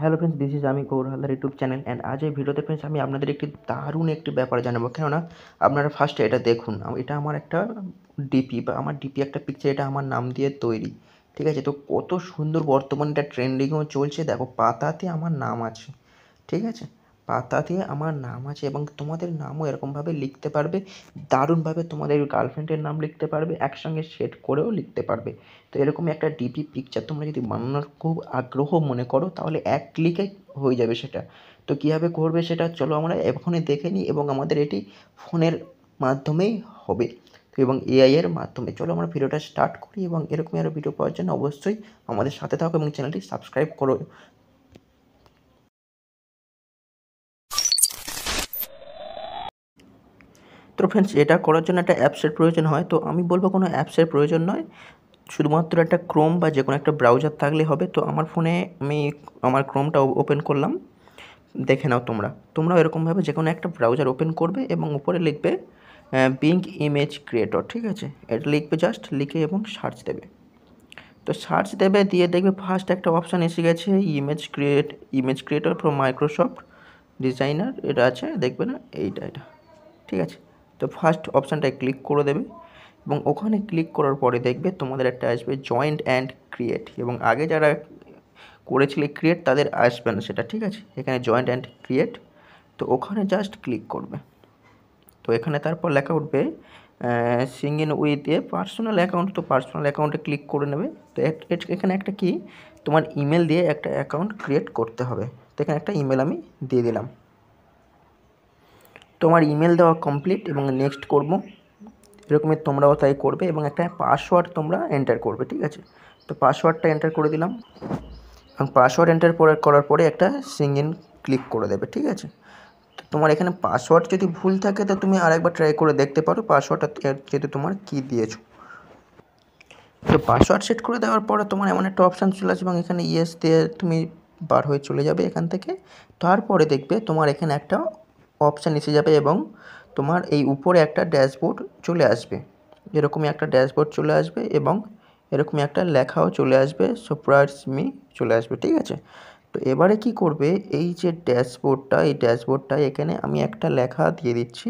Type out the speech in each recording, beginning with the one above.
Hello friends, this is আমি Gour Haldar YouTube channel and আজ এই ভিডিওতে ফ্রেন্ডস আমি আপনাদের একটি দারুণ একটি ব্যাপার জানাবো। কেননা আপনারা ফার্স্টে এটা দেখুন, এটা আমার একটা ডিপি বা আমার ডিপি একটা পিকচার, এটা আমার নাম দিয়ে তৈরি। ঠিক আছে, তো কত সুন্দর বর্তমানে এটা ট্রেন্ডিংও চলছে। দেখো, পাতাতে আমার নাম আছে। ঠিক আছে, পাতাতে আমার নাম আছে এবং তোমাদের নামও এরকমভাবে লিখতে পারবে। দারুণভাবে তোমাদের গার্লফ্রেন্ডের নাম লিখতে পারবে, একসঙ্গে সেট করেও লিখতে পারবে। তো এরকমই একটা ডিপি পিকচার তোমরা যদি বানানোর খুব আগ্রহ মনে করো, তাহলে এক ক্লিকে হয়ে যাবে সেটা। তো কীভাবে করবে সেটা চলো আমরা এখনই দেখে নিই, এবং আমাদের এটি ফোনের মাধ্যমেই হবে তো, এবং এআই এর মাধ্যমে। চলো আমরা ভিডিওটা স্টার্ট করি, এবং এরকমই আরও ভিডিও পাওয়ার জন্য অবশ্যই আমাদের সাথে থাকো এবং চ্যানেলটি সাবস্ক্রাইব করো। তো ফ্রেন্ডস, এটা করার জন্য একটা অ্যাপসের প্রয়োজন হয়। তো আমি বলবো কোনো অ্যাপসের প্রয়োজন নয়, শুধুমাত্র একটা ক্রোম বা যে কোনো একটা ব্রাউজার থাকলে হবে। তো আমার ফোনে আমি আমার ক্রোমটা ওপেন করলাম, দেখে নাও তোমরাও এরকমভাবে যে কোনো একটা ব্রাউজার ওপেন করবে এবং উপরে লিখবে বিং ইমেজ ক্রিয়েটর। ঠিক আছে, এটা লিখবে, জাস্ট লিখে এবং সার্চ দেবে। তো সার্চ দেবে, দিয়ে দেখবে ফার্স্ট একটা অপশান এসে গেছে, image creator from Microsoft designer, এটা আছে, দেখবে না এটা। ঠিক আছে, তো ফার্স্ট অপশানটায় ক্লিক করে দেবে এবং ওখানে ক্লিক করার পরে দেখবে তোমাদের একটা আসবে জয়েন্ট অ্যান্ড ক্রিয়েট, এবং আগে যারা করেছিলে ক্রিয়েট তাদের আসবে না সেটা। ঠিক আছে, এখানে জয়েন্ট অ্যান্ড ক্রিয়েট, তো ওখানে জাস্ট ক্লিক করবে। তো এখানে তারপর লেখা উঠবে Singh in with a personal account, তো পার্সোনাল অ্যাকাউন্টে ক্লিক করে নেবে। তো এখানে একটা কি, তোমার ইমেল দিয়ে একটা অ্যাকাউন্ট ক্রিয়েট করতে হবে। তো এখানে একটা ইমেল আমি দিয়ে দিলাম। তোমার ইমেল দেওয়া কমপ্লিট এবং নেক্সট করব। এরকমই তোমরাও তাই করবে এবং একটা পাসওয়ার্ড তোমরা এন্টার করবে। ঠিক আছে, তো পাসওয়ার্ডটা এন্টার করে দিলাম এবং পাসওয়ার্ড এন্টার করার পরে একটা সিং ইন ক্লিক করে দেবে। ঠিক আছে, তো তোমার এখানে পাসওয়ার্ড যদি ভুল থাকে তো তুমি আরেকবার ট্রাই করে দেখতে পারো, পাসওয়ার্ডটা যেহেতু তোমার কী দিয়েছো। তো পাসওয়ার্ড সেট করে দেওয়ার পরে তোমার এমন একটা অপশান চলে আসবে এবং এখানে ইয়েস দিয়ে তুমি বার হয়ে চলে যাবে এখান থেকে। তারপরে দেখবে তোমার এখানে একটা অপশান এসে যাবে এবং তোমার এই উপরে একটা ড্যাশবোর্ড চলে আসবে। এরকমই একটা ড্যাশবোর্ড চলে আসবে এবং এরকমই একটা লেখাও চলে আসবে, সারপ্রাইজ মি চলে আসবে। ঠিক আছে, তো এবারে কি করবে, এই যে ড্যাশবোর্ডটা, এই ড্যাশবোর্ডটায় এখানে আমি একটা লেখা দিয়ে দিচ্ছি,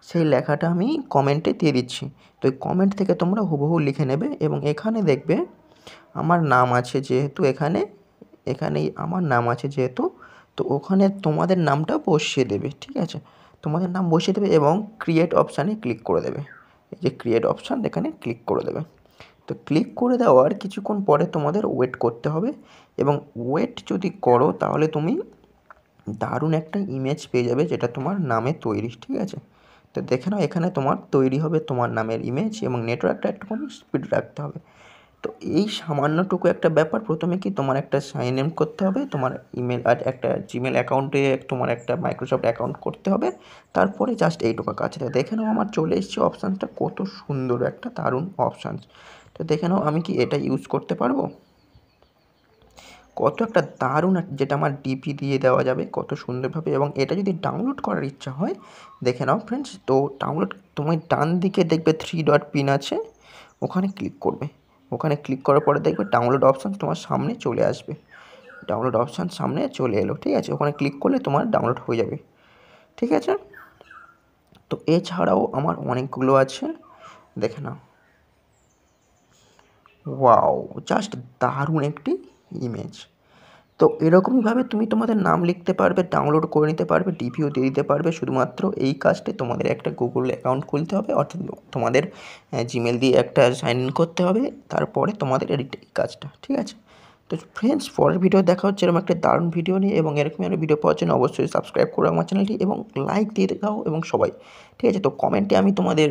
সেই লেখাটা আমি কমেন্টে দিয়ে দিচ্ছি। তো এই কমেন্ট থেকে তোমরা হুবহু লিখে নেবে এবং এখানে দেখবে আমার নাম আছে যেহেতু, এখানেই আমার নাম আছে যেহেতু, তো ওখানে তোমাদের নামটা বসিয়ে দেবে। ঠিক আছে, তোমাদের নাম বসিয়ে দেবে এবং ক্রিয়েট অপশানে ক্লিক করে দেবে। এই যে ক্রিয়েট অপশান, এখানে ক্লিক করে দেবে। তো ক্লিক করে দেওয়ার কিছুক্ষণ পরে তোমাদের ওয়েট করতে হবে, এবং ওয়েট যদি করো তাহলে তুমি দারুণ একটা ইমেজ পেয়ে যাবে যেটা তোমার নামে তৈরি। ঠিক আছে, তো দেখে নাও এখানে তোমার তৈরি হবে তোমার নামের ইমেজ, এবং নেটওয়ার্কটা একটুখানি স্পিড রাখতে হবে। তো এই সামান্যটুকু একটা ব্যাপার, প্রথমে কি তোমার একটা সাইন ইন করতে হবে, তোমার ইমেল আর একটা জিমেল অ্যাকাউন্টে তোমার একটা মাইক্রোসফট অ্যাকাউন্ট করতে হবে, তারপরে জাস্ট এইটুকু কাজ। তো দেখে নাও আমার চলে এসেছে অপশানসটা, কত সুন্দর একটা দারুণ অপশানস। তো দেখে নাও আমি কি এটা ইউজ করতে পারবো, কত একটা দারুণ, যেটা আমার ডিপি দিয়ে দেওয়া যাবে কত সুন্দরভাবে। এবং এটা যদি ডাউনলোড করার ইচ্ছা হয়, দেখে নাও ফ্রেন্ডস, তো ডাউনলোড তোমার ডান দিকে দেখবে 3 ডট পিন আছে, ওখানে ক্লিক করবে। ওখানে ক্লিক করার পরে দেখবে ডাউনলোড অপশান তোমার সামনে চলে আসবে, ডাউনলোড অপশান সামনে চলে এলো। ঠিক আছে, ওখানে ক্লিক করলে তোমার ডাউনলোড হয়ে যাবে। ঠিক আছে, তো এছাড়াও আমার অনেকগুলো আছে, দেখে নাও। ওয়াও, জাস্ট দারুণ একটি ইমেজ। তো এরকমইভাবে তুমি তোমাদের নাম লিখতে পারবে, ডাউনলোড করে নিতে পারবে, ডিপিও দিয়ে দিতে পারবে। শুধুমাত্র এই কাজটি তোমাদের একটা গুগল অ্যাকাউন্ট খুলতে হবে, অর্থাৎ তোমাদের জিমেল দিয়ে একটা সাইন ইন করতে হবে, তারপরে তোমাদের এই কাজটা। ঠিক আছে, তো ফ্রেন্ডস, পরের ভিডিও দেখা হচ্ছে এরকম একটা দারুণ ভিডিও নিয়ে, এবং এরকমই একটা ভিডিও পাওয়ার জন্য অবশ্যই সাবস্ক্রাইব করো আমার চ্যানেলটি এবং লাইক দিয়ে দাও এবং সবাই। ঠিক আছে, তো কমেন্টে আমি তোমাদের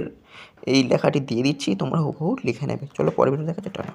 এই লেখাটি দিয়ে দিচ্ছি, তোমরা হুবহু লিখে নেবে। চলো পরের ভিডিও দেখা হচ্ছে, টাটা।